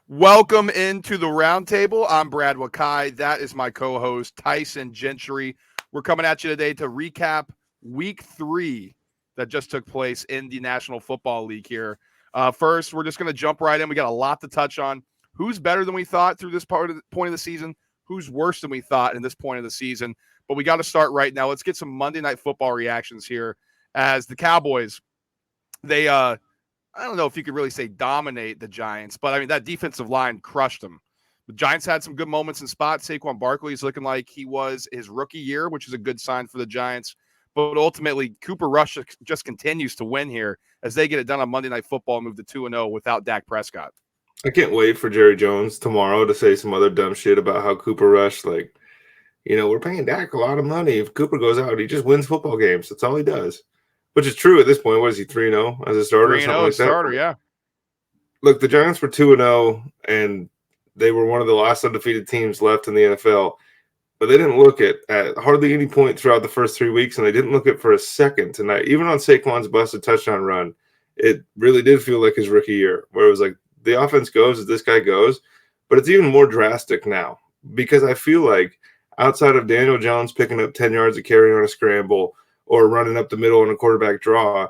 Welcome into the roundtable. I'm Brad Wakai. That is my co-host Tyson Gentry. We're coming at you today to recap Week 3 that just took place in the National Football League here. First, we're just going to jump right in. We got a lot to touch on. Who's better than we thought through this point of the season? Who's worse than we thought in this point of the season? But we got to start right now. Let's get some Monday Night Football reactions here as the Cowboys, they I don't know if you could really say dominate the Giants, but I mean, that defensive line crushed them. The Giants had some good moments in spots. Saquon Barkley is looking like he was his rookie year, which is a good sign for the Giants. But ultimately, Cooper Rush just continues to win here as they get it done on Monday Night Football and move to 2-0 without Dak Prescott. I can't wait for Jerry Jones tomorrow to say some other dumb shit about how Cooper Rush, we're paying Dak a lot of money. If Cooper goes out, he just wins football games. That's all he does. Which is true at this point. What is he, 3-0 as a starter? 3-0 starter, yeah. Look, the Giants were 2-0, and they were one of the last undefeated teams left in the NFL. But they didn't look at hardly any point throughout the first 3 weeks, and they didn't look at for a second tonight. Even on Saquon's busted touchdown run, it really did feel like his rookie year, where it was like the offense goes as this guy goes. But it's even more drastic now because I feel like outside of Daniel Jones picking up 10 yards of carry on a scramble or running up the middle on a quarterback draw,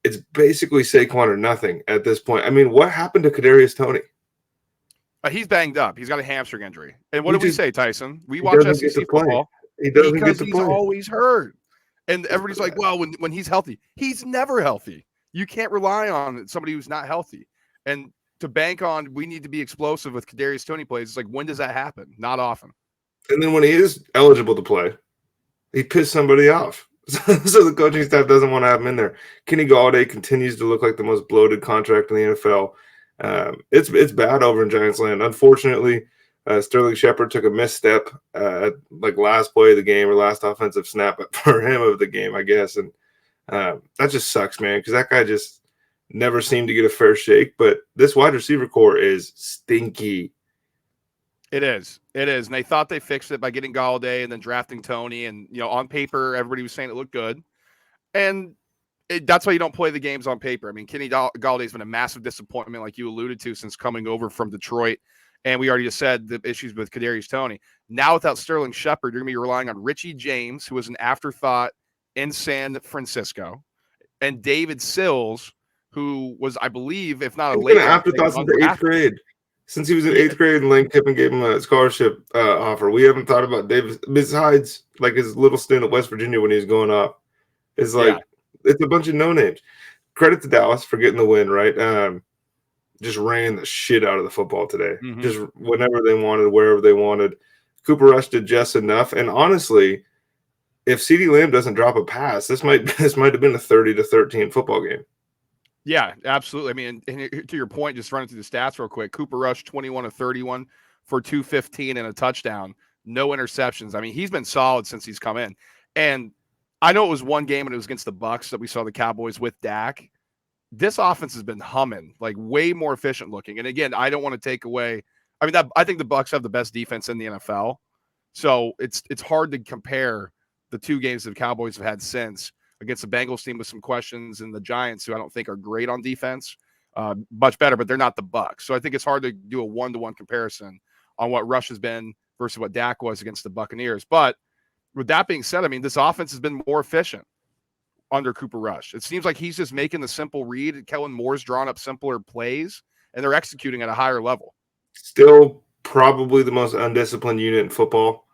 it's basically Saquon or nothing at this point. I mean, what happened to Kadarius Toney? He's banged up. He's got a hamstring injury. And what did we say, Tyson? We watch SEC football because he's always hurt. And everybody's like, well, when he's healthy, he's never healthy. You can't rely on somebody who's not healthy. And to bank on, we need to be explosive with Kadarius Toney plays. It's like, when does that happen? Not often. And then when he is eligible to play, he pissed somebody off. So the coaching staff doesn't want to have him in there. Kenny Galladay continues to look like the most bloated contract in the NFL. It's bad over in Giants land. Unfortunately, Sterling Shepard took a misstep at last play of the game or last offensive snap for him of the game, I guess. And that just sucks, man, because that guy just never seemed to get a fair shake. But this wide receiver core is stinky. It is. And they thought they fixed it by getting Galladay and then drafting Toney. And, on paper, everybody was saying it looked good. And that's why you don't play the games on paper. I mean, Kenny Galladay's been a massive disappointment, like you alluded to, since coming over from Detroit. And we already just said the issues with Kadarius Toney. Now without Sterling Shepard, you're going to be relying on Richie James, who was an afterthought in San Francisco, and David Sills, who was, I believe, if not a late afterthought since the 8th grade. Since he was in 8th grade and Lane Kiffin gave him a scholarship offer, we haven't thought about David besides his little stint at West Virginia when he was going up. It's it's a bunch of no names. Credit to Dallas for getting the win, right? Just ran the shit out of the football today. Mm-hmm. Just whenever they wanted, wherever they wanted. Cooper Rush did just enough. And honestly, if CeeDee Lamb doesn't drop a pass, this might have been a 30-13 football game. Yeah, absolutely. I mean, and to your point, just running through the stats real quick, Cooper Rush 21-31 for 215 and a touchdown, no interceptions. I mean, he's been solid since he's come in. And I know it was one game and it was against the Bucs that we saw the Cowboys with Dak. This offense has been humming, like way more efficient looking. And again, I don't want to take away. I mean, I think the Bucs have the best defense in the NFL, so it's hard to compare the two games the Cowboys have had since against the Bengals team with some questions and the Giants, who I don't think are great on defense, much better, but they're not the Bucs. So I think it's hard to do a one-to-one comparison on what Rush has been versus what Dak was against the Buccaneers. But with that being said, I mean, this offense has been more efficient under Cooper Rush. It seems like he's just making the simple read. Kellen Moore's drawn up simpler plays, and they're executing at a higher level. Still probably the most undisciplined unit in football.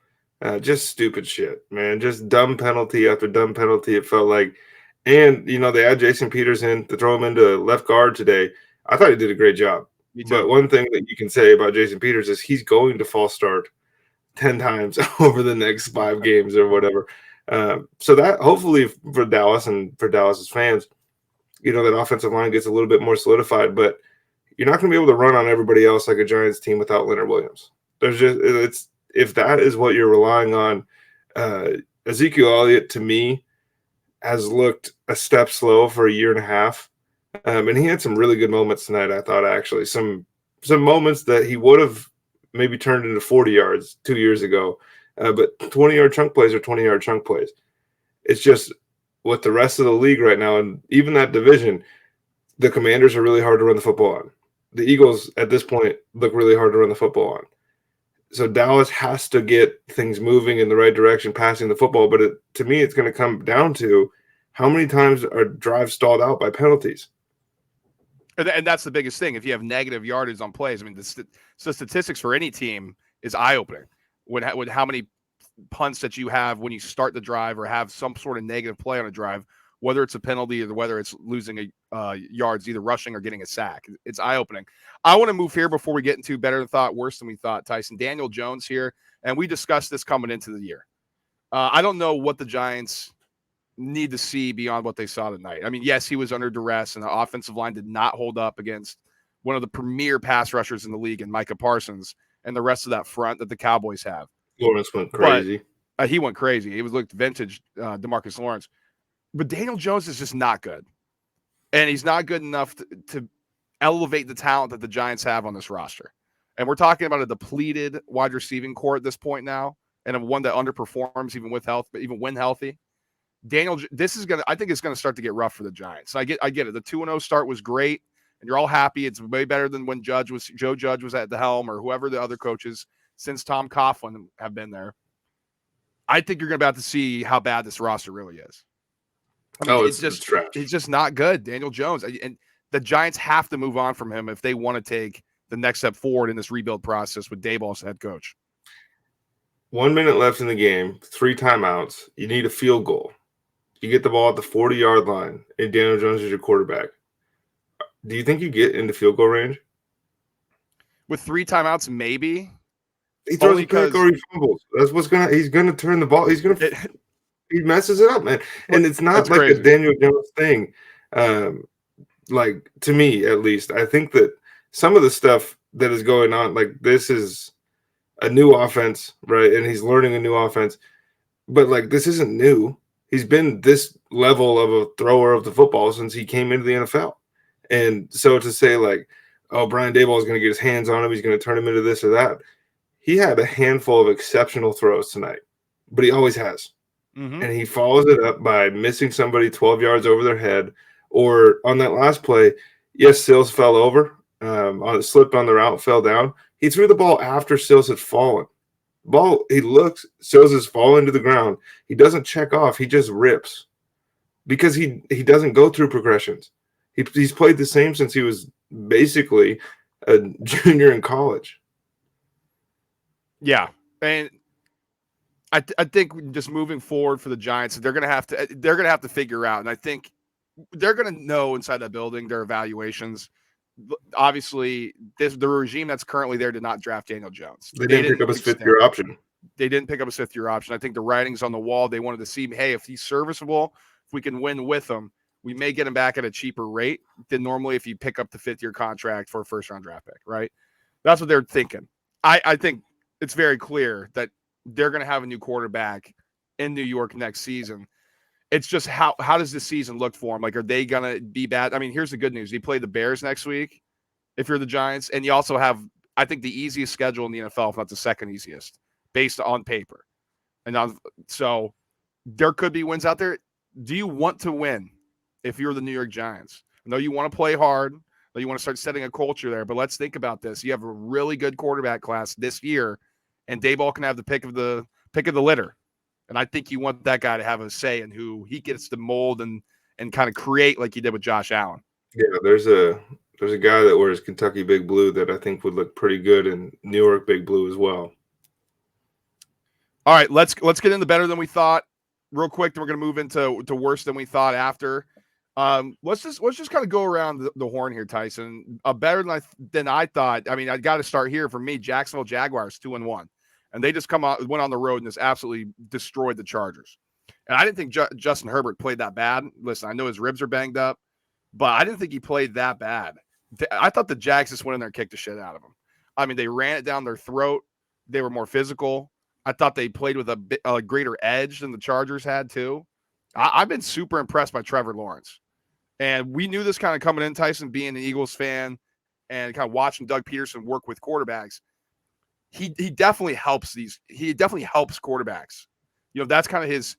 Just stupid shit, man. Just dumb penalty after dumb penalty, it felt like. And, they had Jason Peters in to throw him into left guard today. I thought he did a great job. But one thing that you can say about Jason Peters is he's going to false start 10 times over the next 5 games or whatever. So that hopefully for Dallas and for Dallas's fans, that offensive line gets a little bit more solidified. But you're not going to be able to run on everybody else like a Giants team without Leonard Williams. If that is what you're relying on, Ezekiel Elliott, to me, has looked a step slow for a year and a half. And he had some really good moments tonight, I thought, actually. Some moments that he would have maybe turned into 40 yards 2 years ago. But 20-yard chunk plays are 20-yard chunk plays. It's just with the rest of the league right now, and even that division, the Commanders are really hard to run the football on. the Eagles at this point look really hard to run the football on. So Dallas has to get things moving in the right direction, passing the football. But to me, it's going to come down to how many times are drives stalled out by penalties. And that's the biggest thing. If you have negative yardage on plays, I mean, the statistics for any team is eye-opening. With how many punts that you have when you start the drive or have some sort of negative play on a drive, whether it's a penalty or whether it's losing yards, either rushing or getting a sack. It's eye-opening. I want to move here before we get into better than thought, worse than we thought, Tyson. Daniel Jones here, and we discussed this coming into the year. I don't know what the Giants need to see beyond what they saw tonight. I mean, yes, he was under duress, and the offensive line did not hold up against one of the premier pass rushers in the league, and Micah Parsons, and the rest of that front that the Cowboys have. Lawrence went crazy. But, he went crazy. He looked vintage, DeMarcus Lawrence. But Daniel Jones is just not good. And he's not good enough to elevate the talent that the Giants have on this roster. And we're talking about a depleted wide receiving core at this point now, and one that underperforms even with health, but even when healthy. Daniel, I think it's gonna start to get rough for the Giants. I get it. The 2-0 start was great, and you're all happy. It's way better than when Joe Judge was at the helm, or whoever the other coaches since Tom Coughlin have been there. I think you're about to see how bad this roster really is. I mean, it's trash. He's just not good, Daniel Jones, and the Giants have to move on from him if they want to take the next step forward in this rebuild process with Daboll as head coach. 1 minute left in the game, 3 timeouts. You need a field goal. You get the ball at the 40-yard line, and Daniel Jones is your quarterback. Do you think you get into field goal range? With 3 timeouts, maybe. He throws a pick or he fumbles. That's what's he's gonna turn the ball. He messes it up, man. And it's not like crazy. A Daniel Jones thing. Like, to me, at least, I think that some of the stuff that is going on, like, this is a new offense, right? And he's learning a new offense. But, like, this isn't new. He's been this level of a thrower of the football since he came into the NFL. And so to say, like, oh, Brian Daboll is going to get his hands on him, he's going to turn him into this or that. He had a handful of exceptional throws tonight, but he always has. Mm-hmm. And he follows it up by missing somebody 12 yards over their head, or on that last play, yes, Sills fell over, slipped on the route, fell down. He threw the ball after Sills had fallen. He looks, Sills is falling to the ground. He doesn't check off. He just rips because he doesn't go through progressions. He's played the same since he was basically a junior in college. Yeah, and I think just moving forward for the Giants, they're gonna have to figure out, and I think they're gonna know inside that building their evaluations. Obviously, the regime that's currently there did not draft Daniel Jones. They didn't pick up his fifth-year option. They didn't pick up his fifth-year option. I think the writing's on the wall. They wanted to see, hey, if he's serviceable, if we can win with him, we may get him back at a cheaper rate than normally if you pick up the fifth-year contract for a first-round draft pick, right? That's what they're thinking. I think it's very clear that they're going to have a new quarterback in New York next season. It's just how does this season look for them? Like, are they going to be bad? I mean, here's the good news. You play the Bears next week if you're the Giants, and you also have, I think, the easiest schedule in the NFL, if not the second easiest, based on paper. And so there could be wins out there. Do you want to win if you're the New York Giants? I know you want to play hard. I know you want to start setting a culture there, but let's think about this. You have a really good quarterback class this year, and Daboll can have the pick of the litter. And I think you want that guy to have a say in who he gets to mold and kind of create like he did with Josh Allen. Yeah, there's a guy that wears Kentucky Big Blue that I think would look pretty good in New York Big Blue as well. All right, let's get into better than we thought real quick. Then we're going to move into worse than we thought after. Let's just kind of go around the horn here, Tyson. Better than I thought. I mean, I got to start here for me. Jacksonville Jaguars 2-1. And they just went on the road and just absolutely destroyed the Chargers. And I didn't think Justin Herbert played that bad. Listen, I know his ribs are banged up, but I didn't think he played that bad. I thought the Jags just went in there and kicked the shit out of him. I mean, they ran it down their throat. They were more physical. I thought they played with a greater edge than the Chargers had too. I've been super impressed by Trevor Lawrence. And we knew this kind of coming in, Tyson, being an Eagles fan and kind of watching Doug Peterson work with quarterbacks. He definitely helps quarterbacks. You know, that's kind of his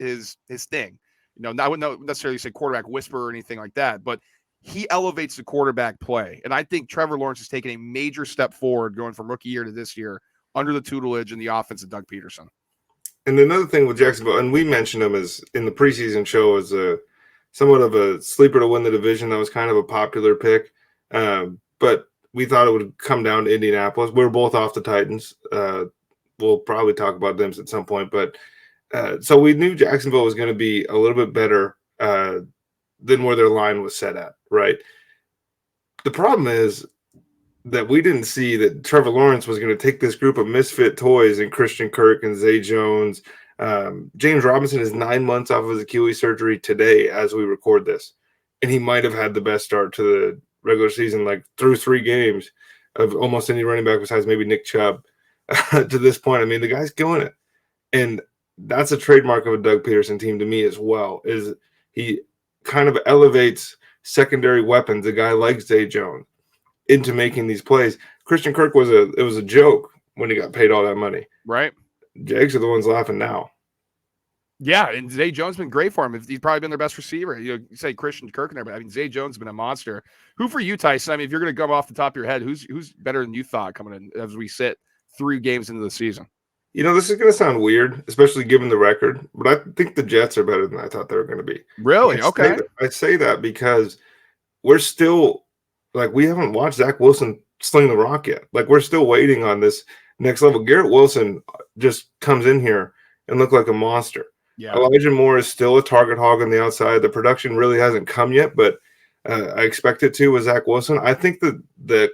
thing. You know, I wouldn't necessarily say quarterback whisperer or anything like that, but he elevates the quarterback play. And I think Trevor Lawrence has taken a major step forward going from rookie year to this year under the tutelage and the offense of Doug Peterson. And another thing with Jacksonville, and we mentioned him as in the preseason show as a somewhat of a sleeper to win the division. That was kind of a popular pick. But we thought it would come down to Indianapolis. We were both off the Titans. We'll probably talk about them at some point. But so we knew Jacksonville was going to be a little bit better than where their line was set at, right? The problem is that we didn't see that Trevor Lawrence was going to take this group of misfit toys and Christian Kirk and Zay Jones. James Robinson is 9 months off of his Achilles surgery today as we record this. And he might have had the best start to the regular season, like through 3 games of almost any running back besides maybe Nick Chubb to this point. I mean, the guy's killing it. And that's a trademark of a Doug Peterson team to me as well, is he kind of elevates secondary weapons, a guy like Zay Jones, into making these plays. Christian Kirk was a joke when he got paid all that money. Right. Jags are the ones laughing now. Yeah, and Zay Jones has been great for him. He's probably been their best receiver. You say Christian Kirk and everybody. I mean, Zay Jones has been a monster. Who for you, Tyson? I mean, if you're going to go off the top of your head, who's better than you thought coming in as we sit 3 games into the season? You know, this is going to sound weird, especially given the record, but I think the Jets are better than I thought they were going to be. Really? Okay. I say that because we're still, like, we haven't watched Zach Wilson sling the rock yet. Like, we're still waiting on this next level. Garrett Wilson just comes in here and looked like a monster. Yeah. Elijah Moore is still a target hog on the outside. The production really hasn't come yet, but I expect it to with Zach Wilson. I think that the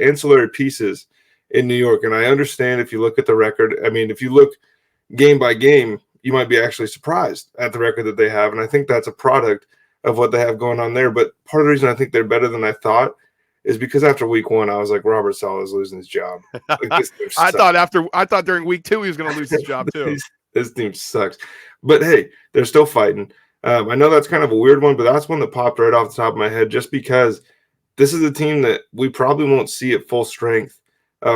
ancillary pieces in New York, and I understand if you look at the record, I mean, if you look game by game, you might be actually surprised at the record that they have, and I think that's a product of what they have going on there. But part of the reason I think they're better than I thought is because after week 1, I was like, Robert Saleh is losing his job. Like, I thought during week 2 he was going to lose his job too. This team sucks. But hey, they're still fighting. I know that's kind of a weird one, but that's one that popped right off the top of my head just because this is a team that we probably won't see at full strength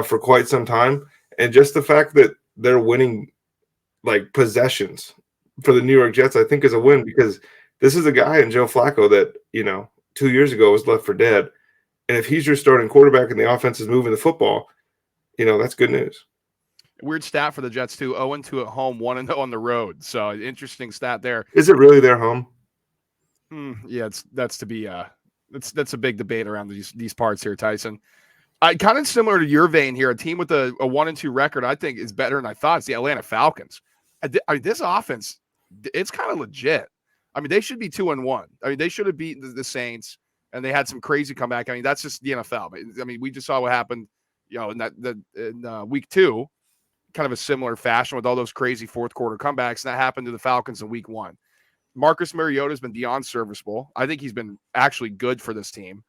for quite some time. And just the fact that they're winning like possessions for the New York Jets, I think is a win, because this is a guy in Joe Flacco that, 2 years ago was left for dead. And if he's your starting quarterback and the offense is moving the football, that's good news. Weird stat for the Jets too. 0-2 at home, 1-0 on the road. So interesting stat there. Is it really their home? Yeah, that's a big debate around these parts here, Tyson. Kind of similar to your vein here. A team with a 1-2 record, I think, is better than I thought. It's the Atlanta Falcons. This offense, it's kind of legit. I mean, they should be 2-1. I mean, they should have beaten the Saints, and they had some crazy comeback. I mean, that's just the NFL. I mean, we just saw what happened, in week 2, kind of a similar fashion with all those crazy fourth quarter comebacks. And that happened to the Falcons in week 1. Marcus Mariota has been beyond serviceable. I think he's been actually good for this team.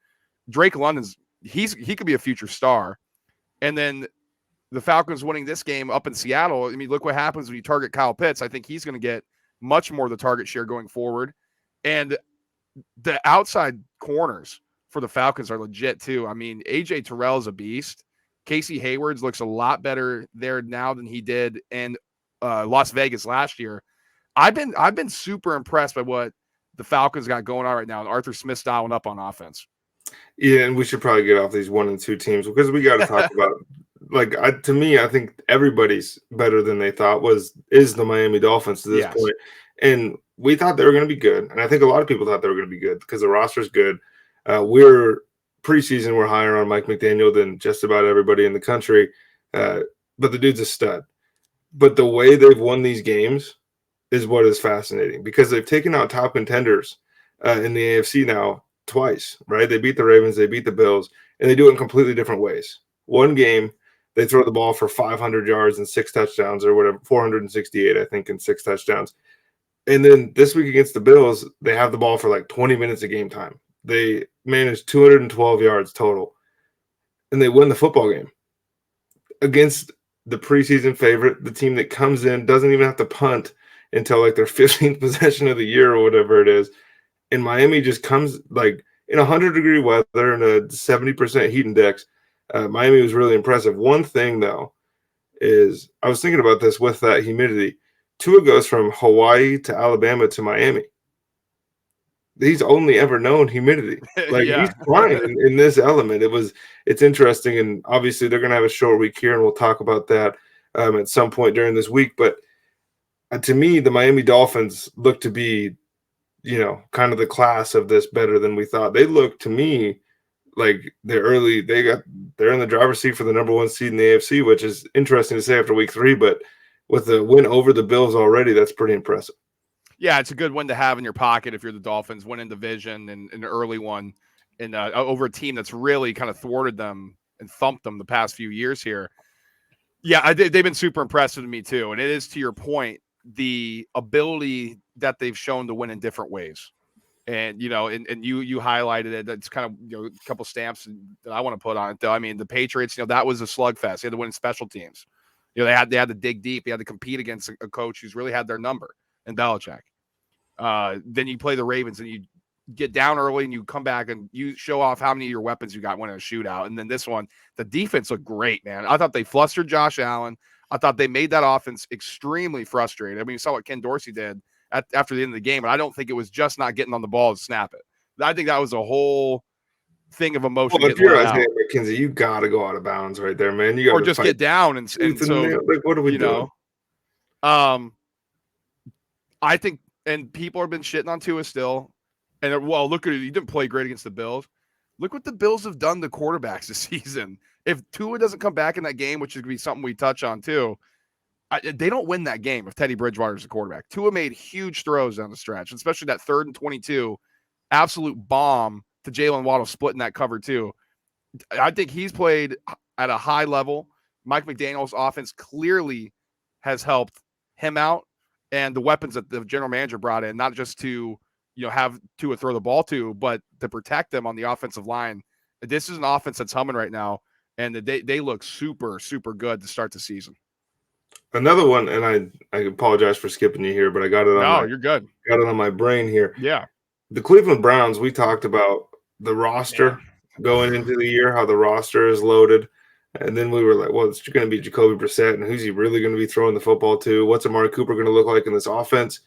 Drake London's he could be a future star. And then the Falcons winning this game up in Seattle. I mean, look what happens when you target Kyle Pitts. I think he's going to get much more of the target share going forward. And the outside corners for the Falcons are legit too. I mean, AJ Terrell is a beast. Casey Hayward looks a lot better there now than he did in Las Vegas last year. I've been super impressed by what the Falcons got going on right now, and Arthur Smith's dialing up on offense. Yeah, and we should probably get off these 1 and 2 teams because we got to talk about, to me, I think everybody's better than they thought is the Miami Dolphins to this point. And we thought they were going to be good. And I think a lot of people thought they were going to be good because the roster's good. We're higher on Mike McDaniel than just about everybody in the country. But the dude's a stud. But the way they've won these games is what is fascinating because they've taken out top contenders in the AFC now twice, right? They beat the Ravens, they beat the Bills, and they do it in completely different ways. One game, they throw the ball for 500 yards and 6 touchdowns or whatever, 468, I think, and 6 touchdowns. And then this week against the Bills, they have the ball for like 20 minutes of game time. They managed 212 yards total, and they win the football game against the preseason favorite, the team that comes in, doesn't even have to punt until like their 15th possession of the year or whatever it is. And Miami just comes like in 100-degree weather and a 70% heat index. Miami was really impressive. One thing, though, is I was thinking about this with that humidity. Tua goes from Hawaii to Alabama to Miami. he's only ever known humidity. Like he's Yeah. fine in this element. It's interesting, and obviously they're going to have a short week here, and we'll talk about that at some point during this week. But to me, the Miami Dolphins look to be, kind of the class of this better than we thought. They look to me like they're in the driver's seat for the number 1 seed in the AFC, which is interesting to say after week 3, but with the win over the Bills already, that's pretty impressive. Yeah, it's a good win to have in your pocket if you're the Dolphins, winning division and an early one and over a team that's really kind of thwarted them and thumped them the past few years here. Yeah, they've been super impressive to me too. And it is, to your point, the ability that they've shown to win in different ways. And, you highlighted it. That's kind of, a couple stamps that I want to put on it, though. I mean, the Patriots, that was a slugfest. They had to win special teams. They had to dig deep. They had to compete against a coach who's really had their number, and Belichick. Then you play the Ravens and you get down early and you come back and you show off how many of your weapons you got winning a shootout. And then this one, the defense looked great, man. I thought they flustered Josh Allen. I thought they made that offense extremely frustrated. I mean, you saw what Ken Dorsey did after the end of the game, and I don't think it was just not getting on the ball to snap it. I think that was a whole thing of emotion. Well, if you're Isaiah McKenzie, you got to go out of bounds right there, man. You got to just get down and so like, what are we doing? I think, and people have been shitting on Tua still. And look at it. He didn't play great against the Bills. Look what the Bills have done to quarterbacks this season. If Tua doesn't come back in that game, which is going to be something we touch on too, they don't win that game if Teddy Bridgewater is the quarterback. Tua made huge throws down the stretch, especially that 3rd and 22, absolute bomb to Jalen Waddle splitting that cover too. I think he's played at a high level. Mike McDaniel's offense clearly has helped him out, and the weapons that the general manager brought in, not just to have Tua throw the ball to, but to protect them on the offensive line. This is an offense that's humming right now, and they look super, super good to start the season. Another one, and I apologize for skipping you here, but I got it on. No, you're good. Got it on my brain here. Yeah. The Cleveland Browns, we talked about the roster going into the year, how the roster is loaded. And then we were like, well, it's going to be Jacoby Brissett, and who's he really going to be throwing the football to? What's Amari Cooper going to look like in this offense?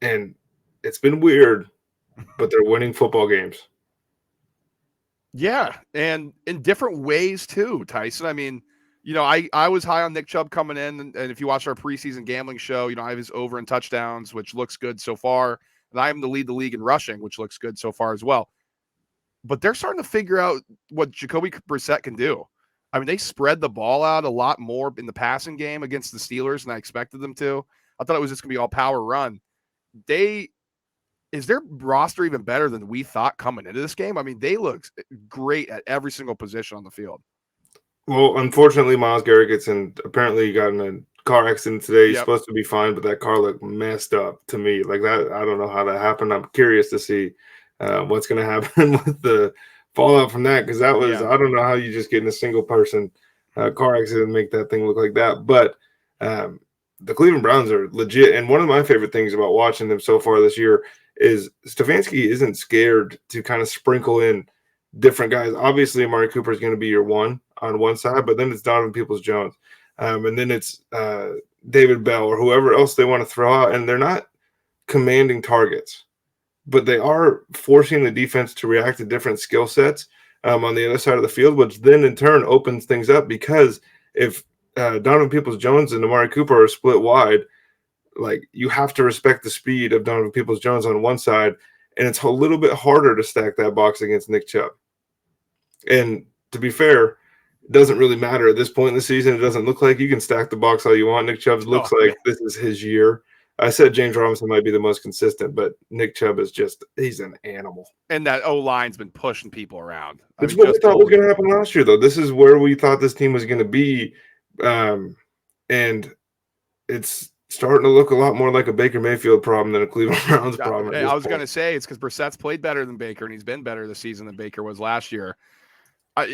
And it's been weird, but they're winning football games. Yeah, and in different ways too, Tyson. I mean, I was high on Nick Chubb coming in, and if you watch our preseason gambling show, I have his over in touchdowns, which looks good so far, and I am to lead the league in rushing, which looks good so far as well. But they're starting to figure out what Jacoby Brissett can do. I mean, they spread the ball out a lot more in the passing game against the Steelers than I expected them to. I thought it was just going to be all power run. Is their roster even better than we thought coming into this game? I mean, they look great at every single position on the field. Well, unfortunately, Myles Garrett apparently got in a car accident today. He's supposed to be fine, but that car looked messed up to me. Like that, I don't know how that happened. I'm curious to see what's going to happen with the fallout from that, because that was I don't know how you just get in a single person car accident and make that thing look like that. But the Cleveland Browns are legit, and one of my favorite things about watching them so far this year is Stefanski isn't scared to kind of sprinkle in different guys. Obviously, Amari Cooper is going to be your one on one side, but then it's Donovan Peoples-Jones, and then it's David Bell or whoever else they want to throw out, and they're not commanding targets, but they are forcing the defense to react to different skill sets on the other side of the field, which then in turn opens things up, because if Donovan Peoples-Jones and Amari Cooper are split wide, like you have to respect the speed of Donovan Peoples-Jones on one side, and it's a little bit harder to stack that box against Nick Chubb. And to be fair, it doesn't really matter at this point in the season. It doesn't look like you can stack the box all you want. Nick Chubb looks like this is his year. I said James Robinson might be the most consistent, but Nick Chubb is he's an animal. And that O-line's been pushing people around. It's what we thought was going to happen last year, though. This is where we thought this team was going to be. And it's starting to look a lot more like a Baker Mayfield problem than a Cleveland Browns problem. I was going to say it's because Brissett's played better than Baker, and he's been better this season than Baker was last year.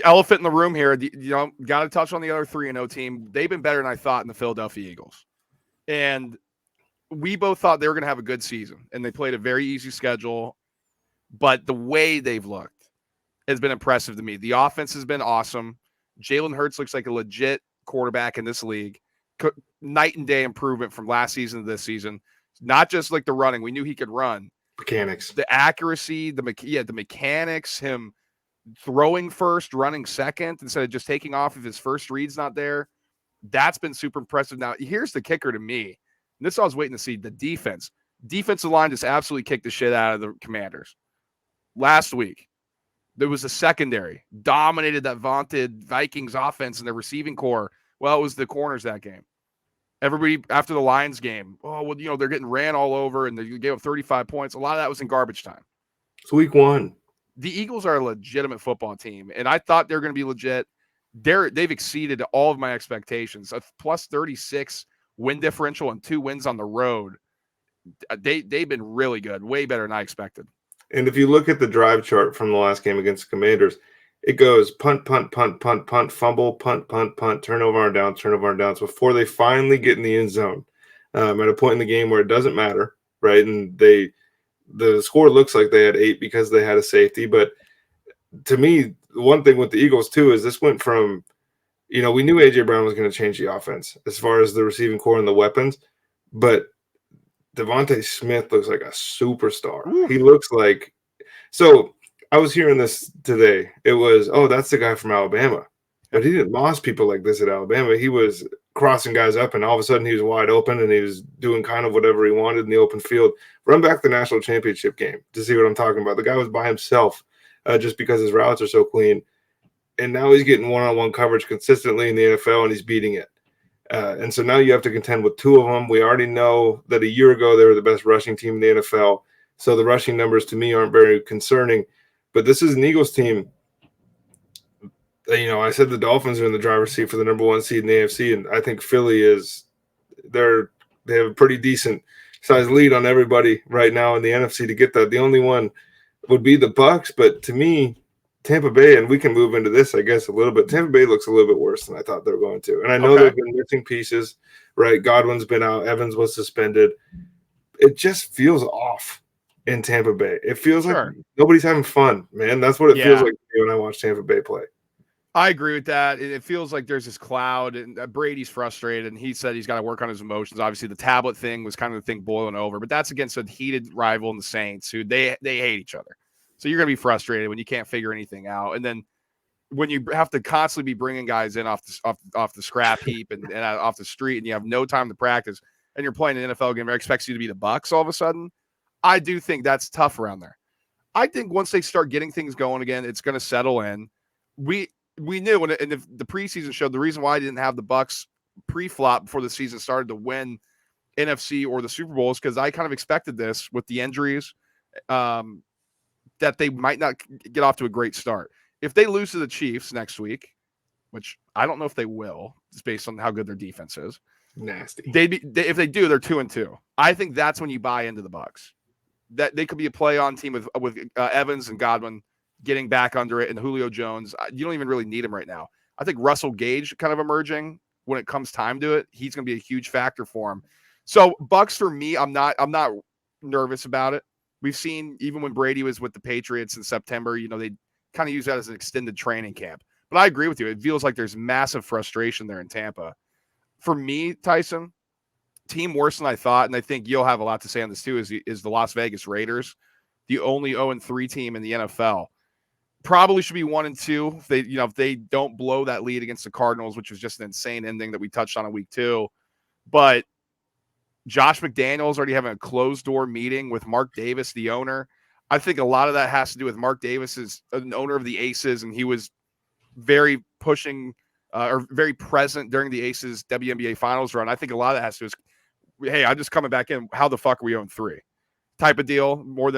Elephant in the room here, got to touch on the other 3-0 team. They've been better than I thought in the Philadelphia Eagles. And we both thought they were going to have a good season, and they played a very easy schedule. But the way they've looked has been impressive to me. The offense has been awesome. Jalen Hurts looks like a legit quarterback in this league. Night and day improvement from last season to this season. Not just like the running. We knew he could run, Mechanics. The accuracy, the mechanics, him throwing first, running second, instead of just taking off if his first read's not there. That's been super impressive. Now, here's the kicker to me. And this I was waiting to see. The defense. Defensive line just absolutely kicked the shit out of the Commanders. Last week, there was a secondary. Dominated that vaunted Vikings offense in the receiving core. Well, it was the corners that game. Everybody, after the Lions game, they're getting ran all over, and they gave up 35 points. A lot of that was in garbage time. It's week 1. The Eagles are a legitimate football team, and I thought they were going to be legit. They've exceeded all of my expectations. A plus 36 win differential and 2 wins on the road. They've been really good, way better than I expected. And if you look at the drive chart from the last game against the Commanders, it goes punt, punt, punt, punt, punt, fumble, punt, punt, punt, turnover on downs before they finally get in the end zone at a point in the game where it doesn't matter, right? And the score looks like they had 8 because they had a safety. But to me, one thing with the Eagles, too, is this went from, we knew A.J. Brown was going to change the offense as far as the receiving core and the weapons, but Devontae Smith looks like a superstar. Ooh. He looks like – so I was hearing this today. It was, that's the guy from Alabama. But he didn't moss people like this at Alabama. He was crossing guys up, and all of a sudden he was wide open, and he was doing kind of whatever he wanted in the open field. Run back the national championship game to see what I'm talking about. The guy was by himself just because his routes are so clean. And now he's getting one-on-one coverage consistently in the NFL, and he's beating it. And so now you have to contend with 2 of them. We already know that a year ago they were the best rushing team in the NFL. So the rushing numbers to me aren't very concerning. But this is an Eagles team. I said the Dolphins are in the driver's seat for the number 1 seed in the AFC, and I think Philly they have a pretty decent size lead on everybody right now in the NFC to get that. The only one would be the Bucs, but to me, Tampa Bay, and we can move into this, I guess, a little bit. Tampa Bay looks a little bit worse than I thought they were going to. And I know they've been missing pieces, right? Godwin's been out. Evans was suspended. It just feels off in Tampa Bay. It feels like nobody's having fun, man. That's what it feels like to me when I watch Tampa Bay play. I agree with that. It feels like there's this cloud, and Brady's frustrated, and he said he's got to work on his emotions. Obviously, the tablet thing was kind of the thing boiling over, but that's against a heated rival in the Saints, who they hate each other. So you're going to be frustrated when you can't figure anything out. And then when you have to constantly be bringing guys in off the scrap heap and off the street, and you have no time to practice, and you're playing an NFL game that expects you to be the Bucs all of a sudden, I do think that's tough around there. I think once they start getting things going again, it's going to settle in. We knew, and the preseason showed the reason why I didn't have the Bucs pre-flop before the season started to win NFC or the Super Bowl is because I kind of expected this with the injuries, that they might not get off to a great start. If they lose to the Chiefs next week, which I don't know if they will, it's based on how good their defense is. Nasty. If they do, they're 2-2. I think that's when you buy into the Bucs. That they could be a play-on team with Evans and Godwin getting back under it, and Julio Jones. You don't even really need him right now. I think Russell Gage kind of emerging when it comes time to it. He's going to be a huge factor for him. So Bucs for me, I'm not nervous about it. We've seen even when Brady was with the Patriots in September, they kind of use that as an extended training camp. But I agree with you. It feels like there's massive frustration there in Tampa. For me, Tyson, team worse than I thought, and I think you'll have a lot to say on this too, is the Las Vegas Raiders, the only 0-3 team in the NFL. Probably should be 1-2 if they don't blow that lead against the Cardinals, which was just an insane ending that we touched on in week 2. But Josh McDaniels already having a closed door meeting with Mark Davis, the owner. I think a lot of that has to do with Mark Davis is an owner of the Aces, and he was very pushing or very present during the Aces WNBA Finals run. I think a lot of that has to do with, hey, I'm just coming back in. How the fuck are we 0-3? Type of deal. More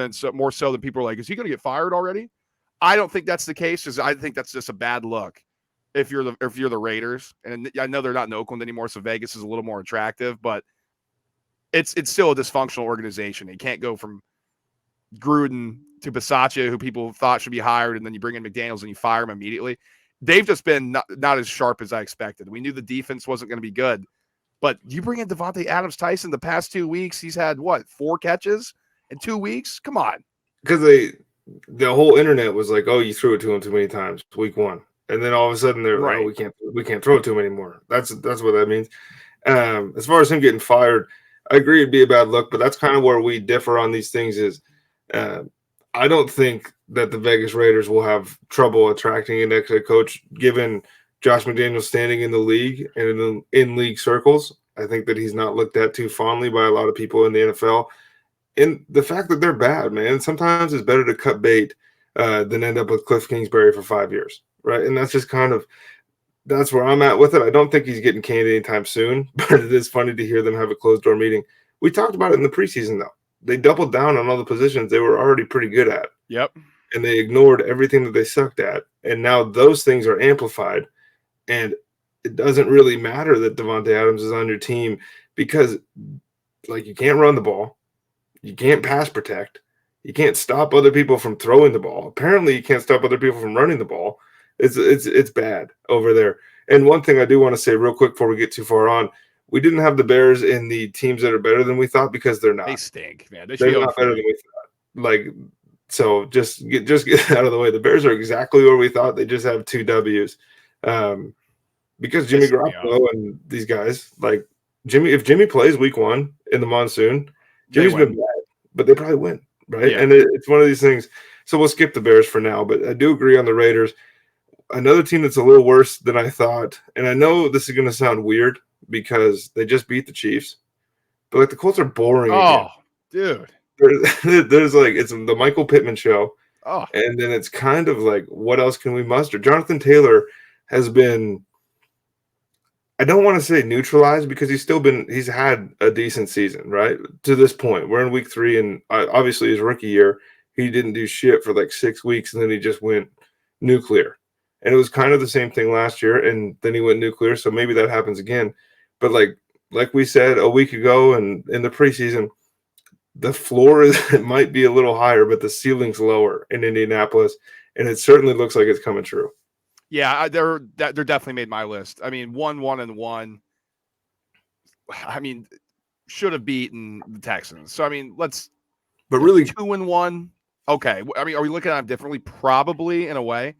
so than people are like, is he going to get fired already? I don't think that's the case, because I think that's just a bad look if you're the Raiders. And I know they're not in Oakland anymore, so Vegas is a little more attractive, but it's still a dysfunctional organization. You can't go from Gruden to Bisaccia, who people thought should be hired, and then you bring in McDaniels and you fire him immediately. They've just been not as sharp as I expected. We knew the defense wasn't going to be good, but you bring in Devontae Adams Tyson the past 2 weeks, he's had 4 catches in 2 weeks? Come on. Because the whole internet was like, oh, you threw it to him too many times week 1. And then all of a sudden they're like, oh, we can't throw it to him anymore. That's what that means. As far as him getting fired, I agree it'd be a bad look, but that's kind of where we differ on these things is Uh, I don't think that the Vegas Raiders will have trouble attracting an ex-head coach, given Josh McDaniel's standing in the league and in league circles. I think that he's not looked at too fondly by a lot of people in the NFL. And the fact that they're bad, man, sometimes it's better to cut bait than end up with Cliff Kingsbury for 5 years, right? And that's just that's where I'm at with it. I don't think he's getting canned anytime soon, but it is funny to hear them have a closed-door meeting. We talked about it in the preseason, though. They doubled down on all the positions they were already pretty good at. Yep. And they ignored everything that they sucked at. And now those things are amplified. And it doesn't really matter that Devontae Adams is on your team because, like, you can't run the ball. You can't pass protect. You can't stop other people from throwing the ball. Apparently, you can't stop other people from running the ball. It's bad over there. And one thing I do want to say real quick before we get too far on, we didn't have the Bears in the teams that are better than we thought because they're not. They stink, man. They're not better than we thought. Like, so just get out of the way. The Bears are exactly where we thought. They just have 2 W's. Because Jimmy Garoppolo and these guys, like if Jimmy plays week 1 in the monsoon, Jimmy's been bad, but they probably win, right? Yeah. And it's one of these things. So we'll skip the Bears for now, but I do agree on the Raiders. Another team that's a little worse than I thought, and I know this is going to sound weird because they just beat the Chiefs, but like the Colts are boring. Oh, again. Dude. There's like, it's the Michael Pittman show. Oh. And then it's kind of like, what else can we muster? Jonathan Taylor has been, I don't want to say neutralized because he's had a decent season, right? To this point, we're in week 3, and obviously his rookie year, he didn't do shit for like 6 weeks, and then he just went nuclear. And it was kind of the same thing last year, and then he went nuclear, so maybe that happens again. But like we said a week ago and in the preseason, the floor it might be a little higher, but the ceiling's lower in Indianapolis, and it certainly looks like it's coming true. Yeah, they're definitely made my list. I mean, 1-1-1. I mean, should have beaten the Texans. So I mean, but really 2-1. Okay, I mean, are we looking at them differently? Probably in a way,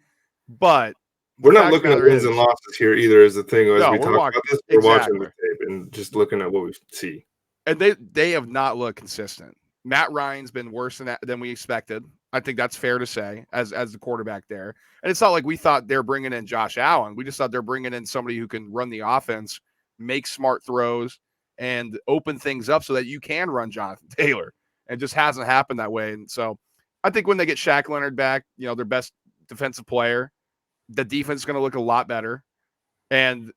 but we're not looking at wins and losses here either. Is the thing as we talk about this, we're watching the tape and just looking at what we see. And they have not looked consistent. Matt Ryan's been worse than we expected. I think that's fair to say as the quarterback there. And it's not like we thought they're bringing in Josh Allen. We just thought they're bringing in somebody who can run the offense, make smart throws, and open things up so that you can run Jonathan Taylor. And it just hasn't happened that way. And so I think when they get Shaq Leonard back, their best defensive player, the defense is going to look a lot better. And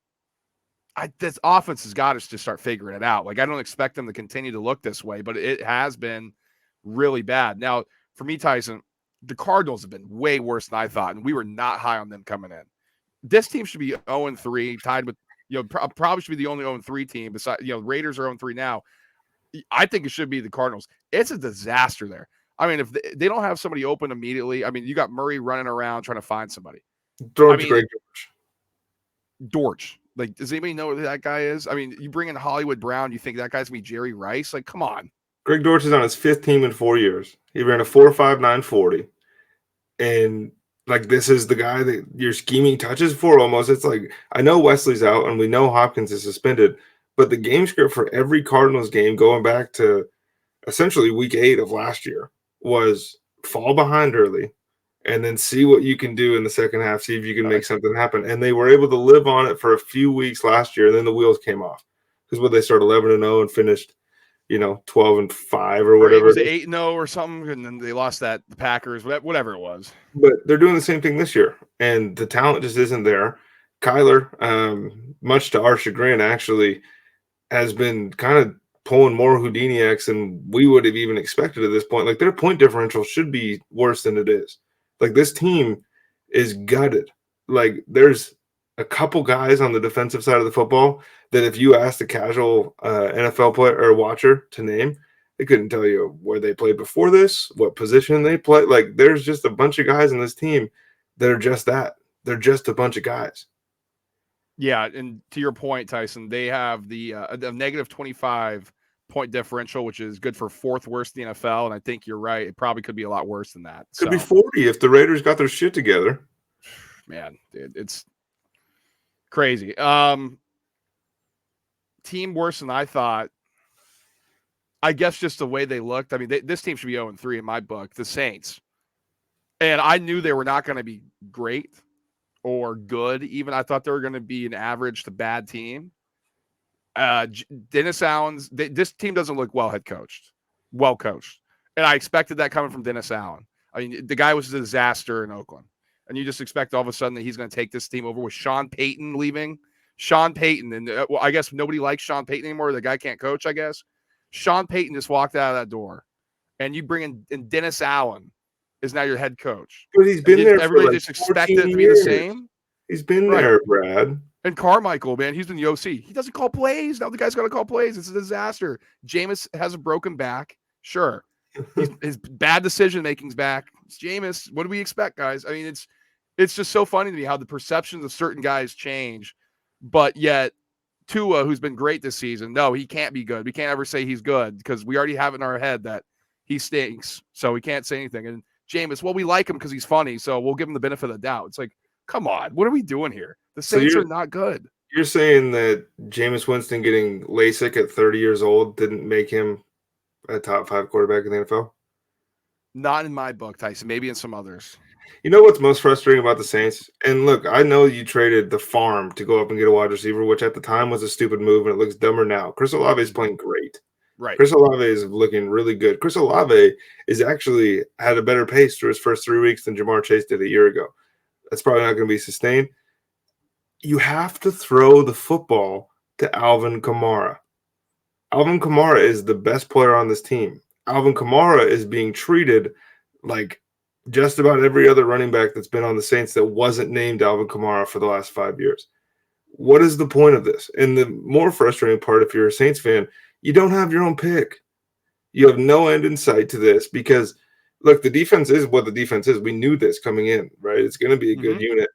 this offense has got us to start figuring it out. Like, I don't expect them to continue to look this way, but it has been really bad. Now, for me, Tyson, the Cardinals have been way worse than I thought, and we were not high on them coming in. This team should be 0-3, tied with, probably should be the only 0-3 team. Besides, Raiders are 0-3 now. I think it should be the Cardinals. It's a disaster there. I mean, if they don't have somebody open immediately, I mean, you got Murray running around trying to find somebody. Greg Dortch. Like, does anybody know who that guy is? I mean, you bring in Hollywood Brown, you think that guy's going to be Jerry Rice? Like, come on. Greg Dortch is on his 5th team in 4 years. He ran a 4.59 40. And, like, this is the guy that you're scheming touches for almost. It's like, I know Wesley's out and we know Hopkins is suspended, but the game script for every Cardinals game going back to essentially week 8 of last year was fall behind early and then see what you can do in the second half, see if you can make something happen. And they were able to live on it for a few weeks last year, and then the wheels came off. Because when they started 11-0 and finished, 12-5 or whatever. It was 8-0 or something, and then they lost the Packers, whatever it was. But they're doing the same thing this year, and the talent just isn't there. Kyler, much to our chagrin, actually has been kind of pulling more Houdini-X than we would have even expected at this point. Like, their point differential should be worse than it is. Like, this team is gutted. Like, there's a couple guys on the defensive side of the football that if you asked a casual NFL player or watcher to name, they couldn't tell you where they played before this, what position they play. Like, there's just a bunch of guys in this team that are just that. They're just a bunch of guys. Yeah, and to your point, Tyson, they have the negative 25 point differential, which is good for 4th worst in the NFL, and I think you're right. It probably could be a lot worse than that. Could be 40 if the Raiders got their shit together. Man, dude, it's crazy. Team worse than I thought. I guess just the way they looked. I mean, this team should be 0-3 in my book, the Saints. And I knew they were not going to be great or good. Even I thought they were going to be an average to bad team. Dennis Allen's this team doesn't look well coached, and I expected that coming from Dennis Allen. I mean, the guy was a disaster in Oakland, and you just expect all of a sudden that he's going to take this team over with Sean Payton leaving. Sean Payton, and well, I guess nobody likes Sean Payton anymore. The guy can't coach, I guess. Sean Payton just walked out of that door, and you bring in Dennis Allen is now your head coach. But he's been there. Everybody for like just expected it to be years. the same. He's been there, Brad. And Carmichael, man, he's been the OC. He doesn't call plays. Now the guy's got to call plays. It's a disaster. Jameis has a broken back. Sure. His bad decision-making's back. It's Jameis. What do we expect, guys? I mean, it's just so funny to me how the perceptions of certain guys change. But yet, Tua, who's been great this season, no, he can't be good. We can't ever say he's good because we already have it in our head that he stinks. So we can't say anything. And Jameis, well, we like him because he's funny, so we'll give him the benefit of the doubt. It's like, come on, what are we doing here? The Saints are not good. You're saying that Jameis Winston getting LASIK at 30 years old didn't make him a top 5 quarterback in the NFL? Not in my book, Tyson. Maybe in some others. You know what's most frustrating about the Saints? And look, I know you traded the farm to go up and get a wide receiver, which at the time was a stupid move, and it looks dumber now. Chris Olave is playing great. Right. Chris Olave is looking really good. Chris Olave is actually had a better pace through his first 3 weeks than Jamar Chase did a year ago. That's probably not going to be sustained. You have to throw the football to Alvin Kamara. Alvin Kamara is the best player on this team. Alvin Kamara is being treated like just about every other running back that's been on the Saints that wasn't named Alvin Kamara for the last 5 years. What is the point of this? And the more frustrating part, if you're a Saints fan, you don't have your own pick. You have no end in sight to this because, look, the defense is what the defense is. We knew this coming in, right? It's going to be a good unit.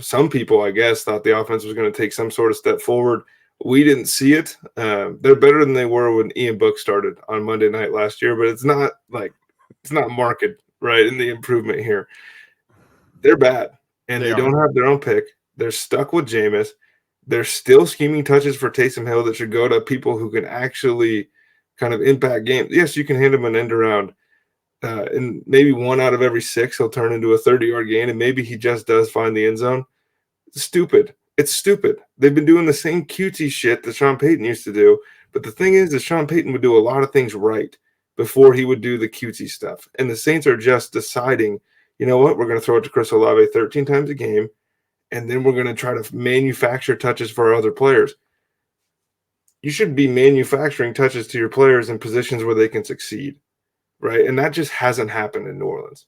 Some people, I guess, thought the offense was going to take some sort of step forward. We didn't see it. They're better than they were when Ian Book started on Monday night last year, but it's not marked, right, in the improvement here. They're bad, and they don't have their own pick. They're stuck with Jameis. They're still scheming touches for Taysom Hill that should go to people who can actually kind of impact games. Yes, you can hand him an end around, and maybe 1 out of every 6 he'll turn into a 30-yard gain, and maybe he just does find the end zone. It's stupid. It's stupid. They've been doing the same cutesy shit that Sean Payton used to do, but the thing is that Sean Payton would do a lot of things right before he would do the cutesy stuff. And the Saints are just deciding, you know what, we're going to throw it to Chris Olave 13 times a game, and then we're going to try to manufacture touches for our other players. You should be manufacturing touches to your players in positions where they can succeed, right? And that just hasn't happened in New Orleans.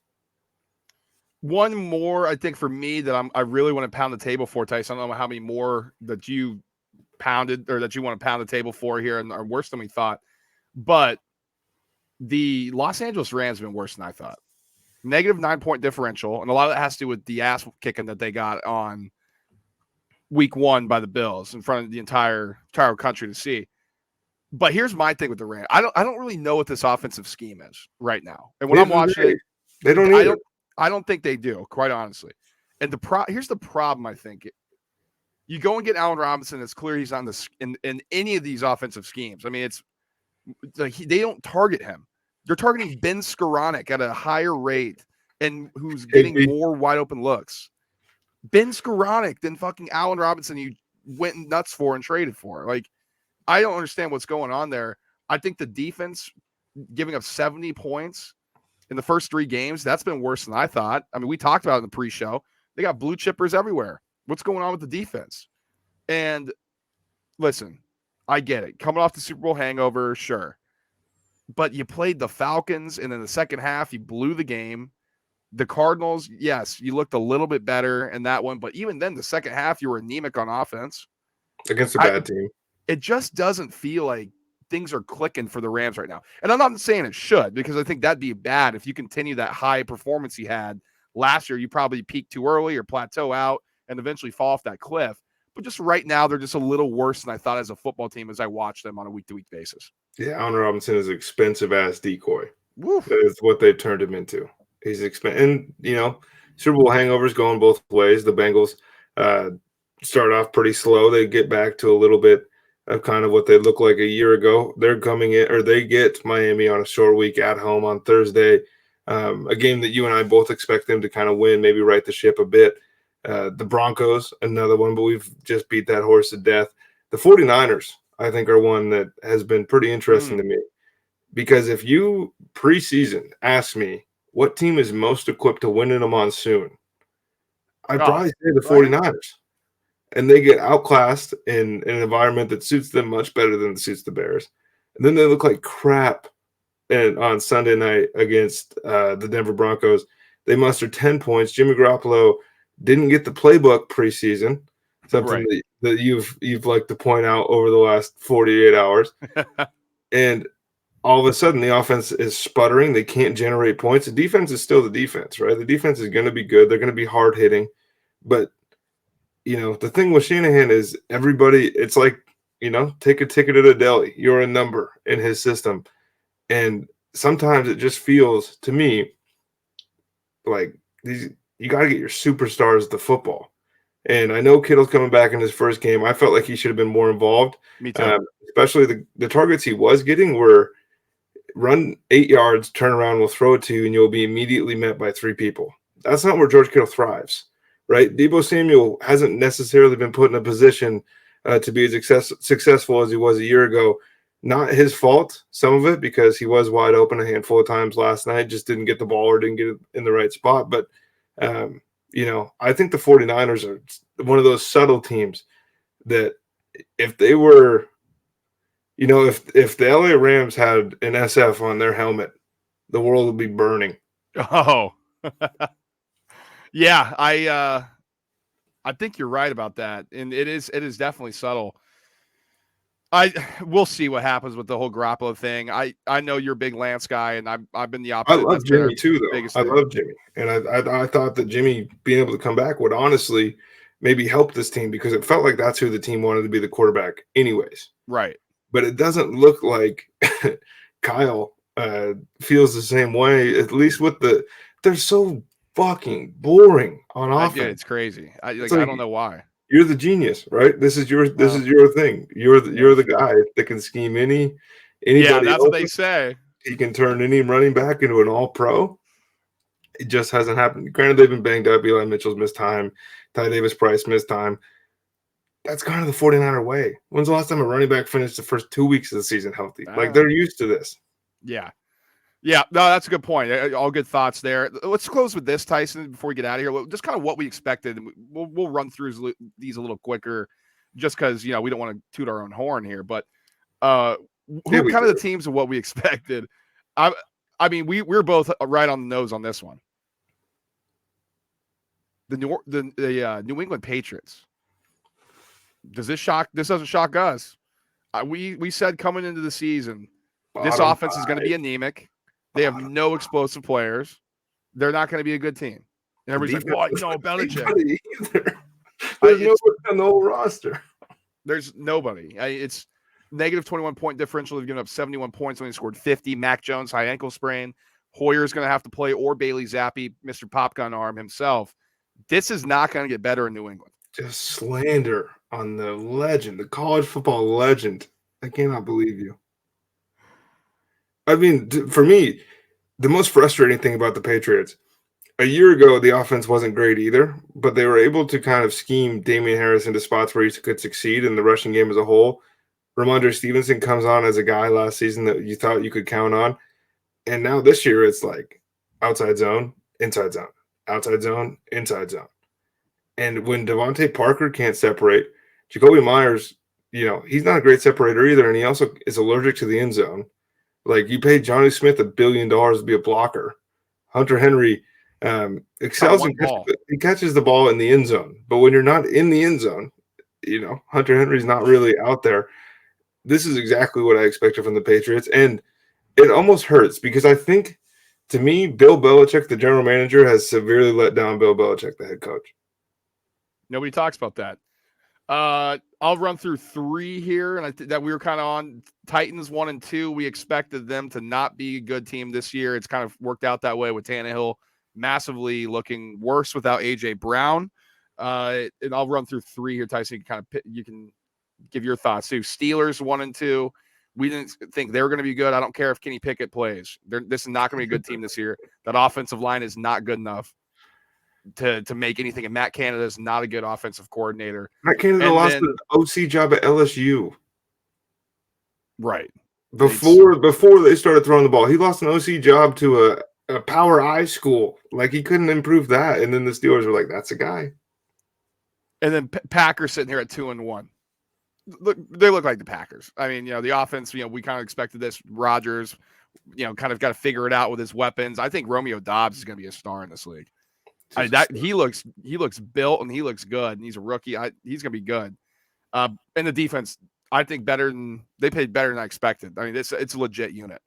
One more, I think, for me that I really want to pound the table for, Tyson. I don't know how many more that you pounded or that you want to pound the table for here and are worse than we thought. But the Los Angeles Rams have been worse than I thought. Negative 9-point differential, and a lot of that has to do with the ass kicking that they got on week 1 by the Bills in front of the entire country to see. But here's my thing with the Rams. I don't really know what this offensive scheme is right now. And when I'm watching it, they don't either. I don't think they do, quite honestly. And here's the problem, I think. You go and get Allen Robinson, it's clear he's on in any of these offensive schemes. I mean, it's like they don't target him. They're targeting Ben Skoranek at a higher rate and who's getting more wide open looks. Ben Skoranek than fucking Allen Robinson you went nuts for and traded for. Like, I don't understand what's going on there. I think the defense giving up 70 points in the first 3 games, that's been worse than I thought. I mean, we talked about it in the pre-show. They got blue chippers everywhere. What's going on with the defense? And listen, I get it. Coming off the Super Bowl hangover, sure. But you played the Falcons, and in the second half, you blew the game. The Cardinals, yes, you looked a little bit better in that one. But even then, the second half, you were anemic on offense. Against a bad team. It just doesn't feel like things are clicking for the Rams right now. And I'm not saying it should, because I think that'd be bad if you continue that high performance you had last year. You probably peak too early or plateau out and eventually fall off that cliff. But just right now, they're just a little worse than I thought as a football team as I watch them on a week-to-week basis. Yeah, Allen Robinson is an expensive-ass decoy. Woof. That is what they've turned him into. He's expensive. And, Super Bowl hangovers going both ways. The Bengals start off pretty slow. They get back to a little bit of kind of what they looked like a year ago. They're coming in, or they get Miami on a short week at home on Thursday, a game that you and I both expect them to kind of win, maybe right the ship a bit. The Broncos, another one, but we've just beat that horse to death. The 49ers, I think, are one that has been pretty interesting to me. Because if you preseason ask me what team is most equipped to win in a monsoon, I'd probably say the 49ers. And they get outclassed in an environment that suits them much better than it suits the Bears. And then they look like crap on Sunday night against the Denver Broncos. They mustered 10 points. Jimmy Garoppolo didn't get the playbook preseason, something that you've liked to point out over the last 48 hours. And all of a sudden, the offense is sputtering. They can't generate points. The defense is still the defense, right? The defense is going to be good. They're going to be hard hitting. But, the thing with Shanahan is everybody, it's like, take a ticket at a deli. You're a number in his system. And sometimes it just feels to me like you got to get your superstars the football. And I know Kittle's coming back in his first game. I felt like he should have been more involved. Me too. Especially the targets he was getting were run 8 yards, turn around, we'll throw it to you, and you'll be immediately met by 3 people. That's not where George Kittle thrives, right? Deebo Samuel hasn't necessarily been put in a position to be as successful as he was a year ago. Not his fault, some of it, because he was wide open a handful of times last night, just didn't get the ball or didn't get it in the right spot. But, I think the 49ers are one of those subtle teams that if they were – if the LA Rams had an SF on their helmet, the world would be burning. Oh, yeah. I think you're right about that, and it is definitely subtle. We'll see what happens with the whole Garoppolo thing. I know you're a big Lance guy, and I've been the opposite. I love Jimmy too, though. I love Jimmy, and I thought that Jimmy being able to come back would honestly maybe help this team because it felt like that's who the team wanted to be the quarterback, anyways. Right. But it doesn't look like Kyle feels the same way, at least with they're so fucking boring on offense. It's crazy. I don't know why. You're the genius, right? This is your thing. You're the guy that can scheme anybody. Yeah, that's what they say. He can turn any running back into an all-pro. It just hasn't happened. Granted, they've been banged up. Eli Mitchell's missed time. Ty Davis-Price missed time. That's kind of the 49er way. When's the last time a running back finished the first 2 weeks of the season healthy? Like, they're used to this. Yeah. Yeah, no, that's a good point. All good thoughts there. Let's close with this, Tyson, before we get out of here. Just kind of what we expected. We'll run through these a little quicker just because, we don't want to toot our own horn here. But who kind of the teams of what we expected? I mean, we're both right on the nose on this one. The New England Patriots. This doesn't shock us. We said coming into the season, this offense is going to be anemic. They have no explosive players. They're not going to be a good team. And everybody's like, "What? No, Belichick." There's nobody on the whole roster. There's nobody. It's negative 21-point differential. They've given up 71 points when they scored 50. Mac Jones, high ankle sprain. Hoyer's going to have to play, or Bailey Zappi, Mr. Popgun Arm himself. This is not going to get better in New England. Just slander on the legend, the college football legend. I cannot believe you. I mean, for me, the most frustrating thing about the Patriots, a year ago, the offense wasn't great either, but they were able to kind of scheme Damian Harris into spots where he could succeed in the rushing game as a whole. Ramondre Stevenson comes on as a guy last season that you thought you could count on. And now this year, it's like outside zone, inside zone, outside zone, inside zone. And when Devontae Parker can't separate, Jacoby Myers, he's not a great separator either, and he also is allergic to the end zone. Like, you paid Johnny Smith $1 billion to be a blocker. Hunter Henry excels and he catches the ball in the end zone. But when you're not in the end zone, Hunter Henry's not really out there. This is exactly what I expected from the Patriots. And it almost hurts because I think, to me, Bill Belichick, the general manager, has severely let down Bill Belichick, the head coach. Nobody talks about that. I'll run through 3 here, and that we were kind of on. Titans 1 and 2. We expected them to not be a good team this year. It's kind of worked out that way with Tannehill massively looking worse without AJ Brown. And I'll run through 3 here, Tyson. You can give your thoughts too. Steelers 1-2. We didn't think they were going to be good. I don't care if Kenny Pickett plays. This is not going to be a good team this year. That offensive line is not good enough to make anything. And Matt Canada is not a good offensive coordinator. Matt Canada lost the OC job at LSU. Right. Before they started throwing the ball, he lost an OC job to a Power I school. Like, he couldn't improve that. And then the Steelers were like, that's a guy. And then Packers sitting here at 2-1. Look, they look like the Packers. I mean, the offense, we kind of expected this. Rodgers, kind of got to figure it out with his weapons. I think Romeo Doubs is going to be a star in this league. He looks built and he looks good, and he's a rookie. He's going to be good. And the defense, I think they played better than I expected. I mean, it's a legit unit.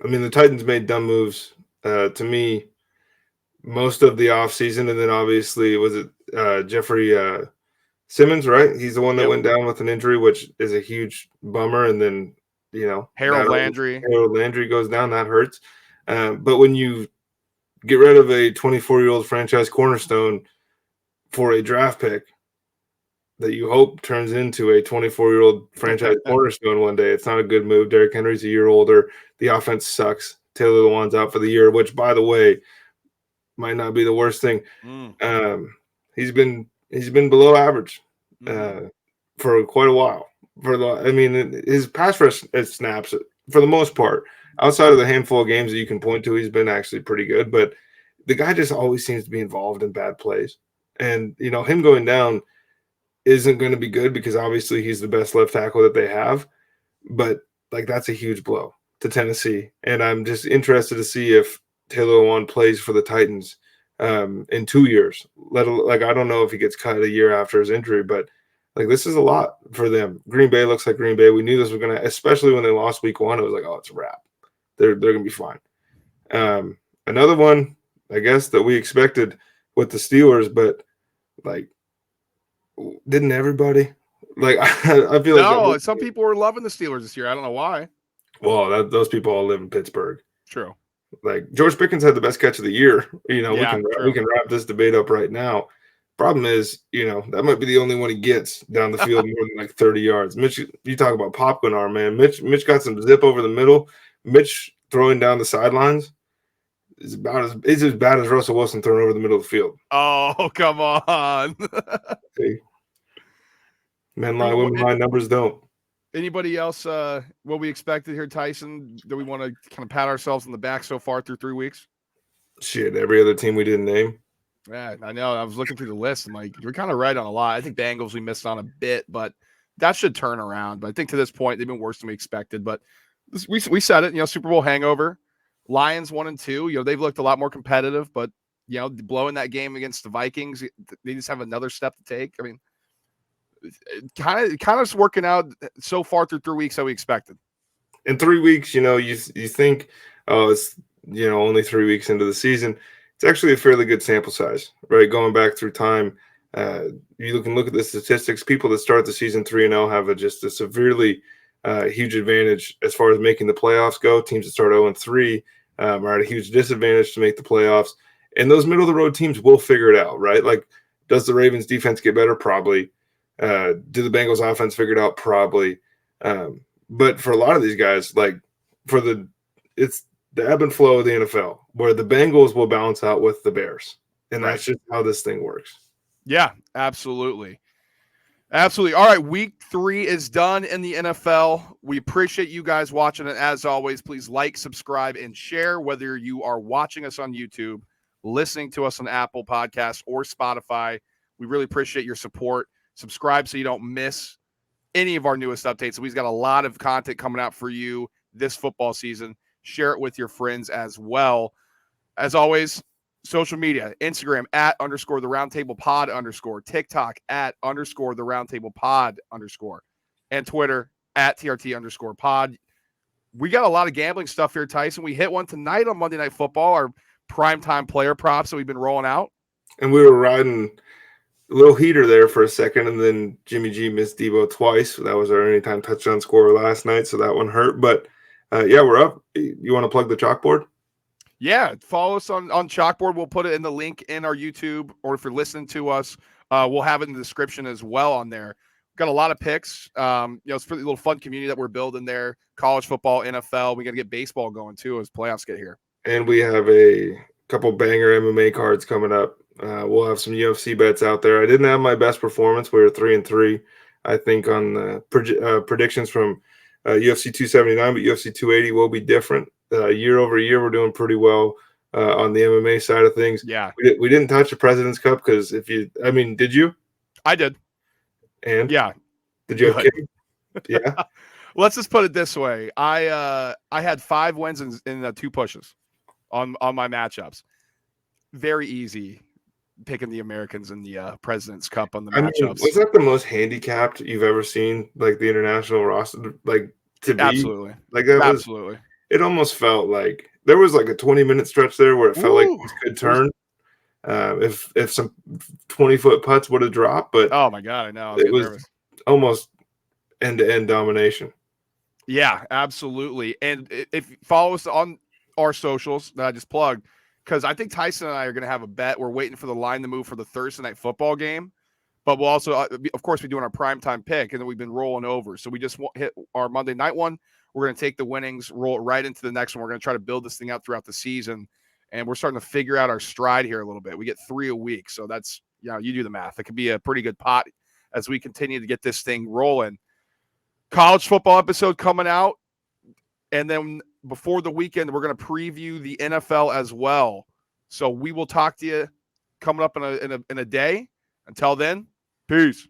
I mean, the Titans made dumb moves. To me, most of the offseason, and then obviously was it Jeffrey Simmons, right? He's the one that went down with an injury, which is a huge bummer. And then, Harold Landry goes down. That hurts. But when you get rid of a 24-year-old franchise cornerstone for a draft pick that you hope turns into a 24-year-old franchise cornerstone one day, it's not a good move. Derrick Henry's a year older. The offense sucks. Taylor Lewan's out for the year, which, by the way, might not be the worst thing. He's been below average for quite a while. His pass rush snaps, for the most part, outside of the handful of games that you can point to, he's been actually pretty good. But the guy just always seems to be involved in bad plays. And, him going down isn't going to be good because obviously he's the best left tackle that they have. But, that's a huge blow to Tennessee. And I'm just interested to see if Taylor Lewan plays for the Titans in 2 years. I don't know if he gets cut a year after his injury, but this is a lot for them. Green Bay looks like Green Bay. We knew this was going to, especially when they lost week 1, it was like, oh, it's a wrap. They're going to be fine. Another one, I guess, that we expected with the Steelers, but didn't everybody? I feel like some people were loving the Steelers this year. I don't know why. Well, those people all live in Pittsburgh. True. George Pickens had the best catch of the year. We can wrap this debate up right now. Problem is, that might be the only one he gets down the field more than 30 yards. Mitch, you talk about popcorn arm, man. Mitch got some zip over the middle. Mitch throwing down the sidelines is as bad as Russell Wilson throwing over the middle of the field. Oh, come on. Hey. Men lie, women lie, numbers don't. Anybody else what we expected here, Tyson? Do we want to kind of pat ourselves on the back so far through 3 weeks? Shit, every other team we didn't name. Yeah, I know. I was looking through the list. I'm like, you're kind of right on a lot. I think Bengals we missed on a bit, but that should turn around. But I think to this point, they've been worse than we expected. But we said it, Super Bowl hangover. Lions 1-2. They've looked a lot more competitive, but blowing that game against the Vikings, they just have another step to take. I mean, kind of working out so far through 3 weeks how we expected. In 3 weeks, you think, oh, it's only 3 weeks into the season. It's actually a fairly good sample size, right? Going back through time, you can look at the statistics. People that start the season 3-0 have just a severely huge advantage as far as making the playoffs go. Teams that start 0-3 are at a huge disadvantage to make the playoffs. And those middle of the road teams will figure it out, right? Does the Ravens defense get better? Probably. Do the Bengals offense figure it out? Probably. But for a lot of these guys, it's the ebb and flow of the NFL, where the Bengals will balance out with the Bears. And that's just how this thing works. Yeah, absolutely. Absolutely. All right, week 3 is done in the NFL. We appreciate you guys watching it. As always, please like, subscribe, and share, whether you are watching us on YouTube, listening to us on Apple Podcasts, or Spotify. We really appreciate your support. Subscribe so you don't miss any of our newest updates. We've got a lot of content coming out for you this football season. Share it with your friends as well. As always, social media, Instagram @_the roundtable pod _, TikTok @_the roundtable pod _ and Twitter @TRT _pod. We got a lot of gambling stuff here, Tyson. We hit one tonight on Monday Night Football, our primetime player props that we've been rolling out. And we were riding a little heater there for a second, and then Jimmy G missed Debo twice. So that was our anytime touchdown scorer last night, so that one hurt. But we're up. You want to plug the Chalkboard? Yeah, follow us on Chalkboard. We'll put it in the link in our YouTube, or if you're listening to us, we'll have it in the description as well on there. got a lot of picks. It's for the little fun community that we're building there. College football, NFL. We got to get baseball going too as playoffs get here. And we have a couple banger MMA cards coming up. We'll have some UFC bets out there. I didn't have my best performance. We were 3-3, I think, on the predictions from UFC 279, but UFC 280 will be different. Year over year, we're doing pretty well on the MMA side of things. Yeah. We didn't touch the President's Cup because did you? I did. And yeah. Did you have kids? Yeah. Let's just put it this way. I had 5 wins in 2 pushes on my matchups. Very easy picking the Americans in the President's Cup on the matchups. Was that the most handicapped you've ever seen, like the international roster, like to be? Absolutely. Like that Absolutely. It almost felt like there was like a 20-minute stretch there where it felt like it could turn. If some 20-foot putts would have dropped, but oh my God, I know. It was nervous. Almost end-to-end domination. Yeah, absolutely. And if you follow us on our socials that I just plugged, because I think Tyson and I are going to have a bet. We're waiting for the line to move for the Thursday night football game, but we'll also, of course, be doing our primetime pick, and then we've been rolling over. So we just hit our Monday night one. We're going to take the winnings, roll it right into the next one. We're going to try to build this thing out throughout the season, and we're starting to figure out our stride here a little bit. We get 3 a week, so that's, you do the math. It could be a pretty good pot as we continue to get this thing rolling. College football episode coming out, and then before the weekend, we're going to preview the NFL as well. So we will talk to you coming up in a day. Until then, peace.